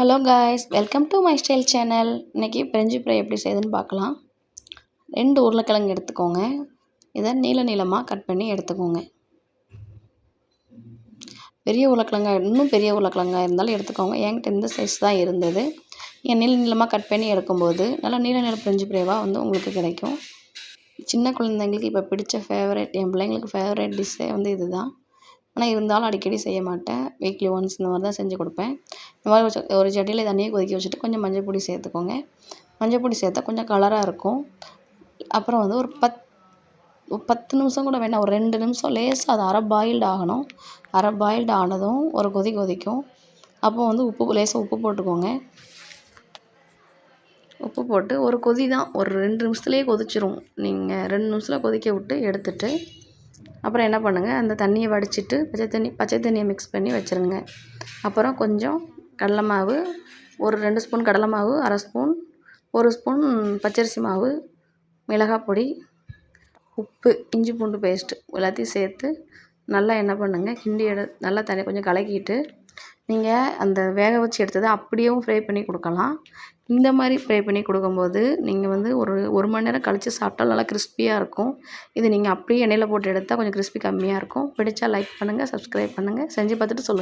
Hello guys, welcome to my style channel. இன்றைக்கி French fry எப்படி செய்யுதுன்னு பார்க்கலாம். 2 உருளைக்கிழங்கு எடுத்துக்கோங்க. இதை நீளமாக கட் பண்ணி எடுத்துக்கோங்க. பெரிய உருளைக்கிழங்கா இன்னும் பெரிய உருளைக்கிழங்கா இருந்தாலும் எடுத்துக்கோங்க. என்கிட்ட இந்த சைஸ் தான் இருந்தது. நீளமாக கட் பண்ணி எடுக்கும்போது நல்லா நீள பிரெஞ்சு ஃப்ரைவாக உங்களுக்கு கிடைக்கும். சின்ன குழந்தைங்களுக்கு இப்போ பிடிச்ச ஃபேவரட், என் பிள்ளைங்களுக்கு ஃபேவரட் டிஷ்ஷே இது தான். ஆனால் இருந்தாலும் அடிக்கடி செய்ய மாட்டேன். வீக்லி ஒன்ஸ் இந்த மாதிரி தான் செஞ்சு கொடுப்பேன். இந்த மாதிரி ஒரு சட்டியில் தண்ணியை கொதிக்க வச்சுட்டு கொஞ்சம் மஞ்சள் பொடி சேர்த்துக்கோங்க. மஞ்சள் பொடி சேர்த்தா கொஞ்சம் கலராக இருக்கும். அப்புறம் ஒரு 10 நிமிஷம் கூட வேணாம், ஒரு 2 நிமிஷம் லேசாக அது அரை பாயில்டு ஆகணும். அரை பாயில்டு ஆனதும் ஒரு கொதிக்கும். அப்போ உப்பு லேசாக உப்பு போட்டுக்கோங்க. உப்பு போட்டு ஒரு கொதி தான், ஒரு 2 நிமிஷத்துலேயே கொதிச்சிரும். நீங்கள் 2 நிமிஷத்தில் கொதிக்க விட்டு எடுத்துட்டு அப்புறம் என்ன பண்ணுங்கள், அந்த தண்ணியை வடிச்சிட்டு பச்சை தண்ணியை மிக்ஸ் பண்ணி வச்சுருங்க. அப்புறம் கொஞ்சம் கடலை மாவு, ஒரு 2 ஸ்பூன் கடலை மாவு, அரை ஸ்பூன், 1 ஸ்பூன் பச்சரிசி மாவு, மிளகாய் பொடி, உப்பு, இஞ்சி பூண்டு பேஸ்ட்டு எல்லாத்தையும் சேர்த்து நல்லா என்ன பண்ணுங்கள், கிண்டி நல்லா தண்ணி கொஞ்சம் கலக்கிட்டு நீங்கள் அந்த வேக வச்சு எடுத்ததை அப்படியும் ஃப்ரை பண்ணி கொடுக்கலாம். இந்த மாதிரி ஃப்ரை பண்ணி கொடுக்கும்போது நீங்கள் ஒரு மணி நேரம் கழித்து சாப்பிட்டாலும் நல்லா கிறிஸ்பியாக இருக்கும். இது நீங்கள் அப்படியே எண்ணெயில் போட்டு எடுத்தால் கொஞ்சம் கிறிஸ்பி கம்மியாக இருக்கும். பிடிச்சா லைக் பண்ணுங்கள், சப்ஸ்கிரைப் பண்ணுங்கள், செஞ்சு பார்த்துட்டு சொல்லுங்கள்.